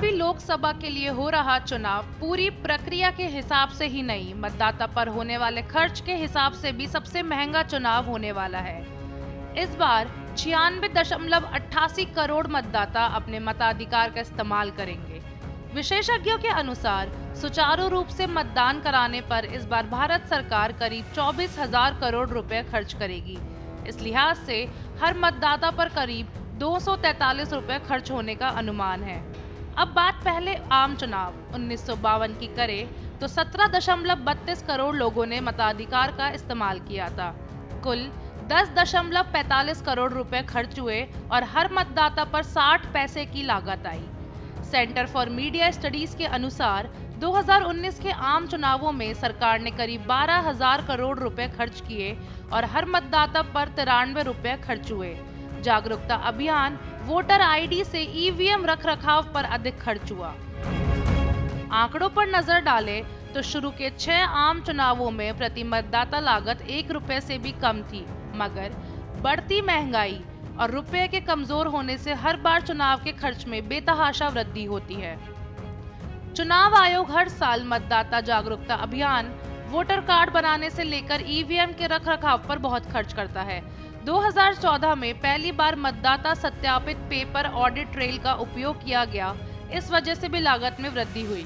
17वीं लोकसभा के लिए हो रहा चुनाव पूरी प्रक्रिया के हिसाब से ही नहीं, मतदाता पर होने वाले खर्च के हिसाब से भी सबसे महंगा चुनाव होने वाला है। इस बार 96.88 करोड़ मतदाता अपने मताधिकार का इस्तेमाल करेंगे। विशेषज्ञों के अनुसार सुचारू रूप से मतदान कराने पर इस बार भारत सरकार करीब 24,000 करोड़ रुपए खर्च करेगी। इस लिहाज से हर मतदाता पर करीब 243 रुपए खर्च होने का अनुमान है। अब बात पहले आम चुनाव 1952 की करें तो 17.32 करोड़ लोगों ने मताधिकार का इस्तेमाल किया था। कुल 10.45 करोड़ रुपए खर्च हुए और हर मतदाता पर 60 पैसे की लागत आई। सेंटर फॉर मीडिया स्टडीज के अनुसार 2019 के आम चुनावों में सरकार ने करीब 12,000 करोड़ रुपए खर्च किए और हर मतदाता पर 93 रुपए खर्च हुए। जागरूकता अभियान, वोटर आईडी से ईवीएम रखरखाव पर अधिक खर्च हुआ। आंकड़ों पर नजर डालें तो शुरू के 6 आम चुनावों में प्रति मतदाता लागत 1 रुपए से भी कम थी, मगर बढ़ती महंगाई और रुपए के कमजोर होने से हर बार चुनाव के खर्च में बेतहाशा वृद्धि होती है। चुनाव आयोग हर साल मतदाता जागरूकता अभियान, वोटर कार्ड बनाने से लेकर ईवीएम के रखरखाव पर बहुत खर्च करता है। 2014 में पहली बार मतदाता सत्यापित पेपर ऑडिट ट्रेल का उपयोग किया गया, इस वजह से भी लागत में वृद्धि हुई।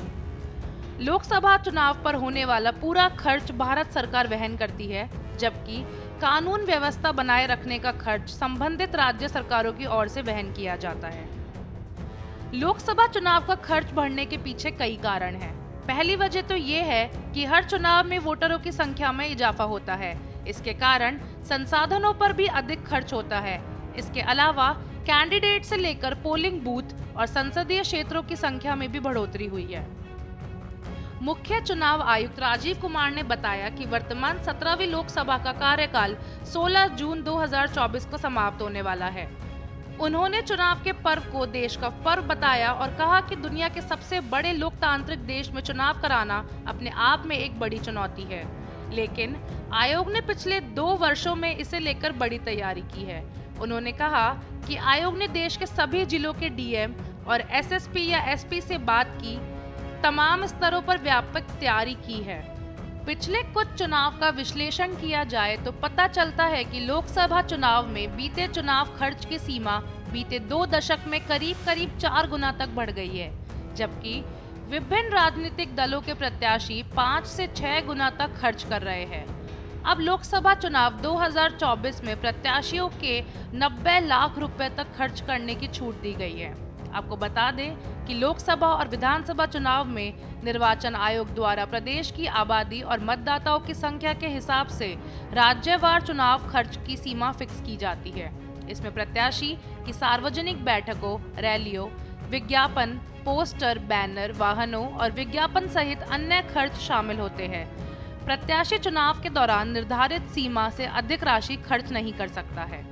लोकसभा चुनाव पर होने वाला पूरा खर्च भारत सरकार वहन करती है, जबकि कानून व्यवस्था बनाए रखने का खर्च संबंधित राज्य सरकारों की ओर से वहन किया जाता है। लोकसभा चुनाव का खर्च बढ़ने के पीछे कई कारण हैं। पहली वजह तो ये है कि हर चुनाव में वोटरों की संख्या में इजाफा होता है, इसके कारण संसाधनों पर भी अधिक खर्च होता है। इसके अलावा कैंडिडेट से लेकर पोलिंग बूथ और संसदीय क्षेत्रों की संख्या में भी बढ़ोतरी हुई है। मुख्य चुनाव आयुक्त राजीव कुमार ने बताया कि वर्तमान 17वीं लोकसभा का कार्यकाल 16 जून 2024 को समाप्त होने वाला है। उन्होंने चुनाव के पर्व को देश का पर्व बताया और कहा कि दुनिया के सबसे बड़े लोकतांत्रिक देश में चुनाव कराना अपने आप में एक बड़ी चुनौती है, लेकिन आयोग ने पिछले 2 वर्षों में इसे लेकर बड़ी तैयारी की है। उन्होंने कहा कि आयोग ने देश के सभी जिलों के डीएम और एसएसपी या एसपी से बात की, तमाम स्तरों पर व्यापक तैयारी की है। पिछले कुछ चुनाव का विश्लेषण किया जाए तो पता चलता है कि लोकसभा चुनाव में बीते चुनाव खर्च की सीमा बीते 2 दशक में करीब 4 गुना तक बढ़ गई है, जबकि विभिन्न राजनीतिक दलों के प्रत्याशी 5 से 6 गुना तक खर्च कर रहे हैं। अब लोकसभा चुनाव 2024 में प्रत्याशियों के 90 लाख रुपए तक खर्च करने की छूट दी गई है। आपको बता दें कि लोकसभा और विधानसभा चुनाव में निर्वाचन आयोग द्वारा प्रदेश की आबादी और मतदाताओं की संख्या के हिसाब से राज्यवार चुनाव खर्च की सीमा फिक्स की जाती है। इसमें प्रत्याशी की सार्वजनिक बैठकों, रैलियों, विज्ञापन, पोस्टर, बैनर, वाहनों और विज्ञापन सहित अन्य खर्च शामिल होते हैं। प्रत्याशी चुनाव के दौरान निर्धारित सीमा से अधिक राशि खर्च नहीं कर सकता है।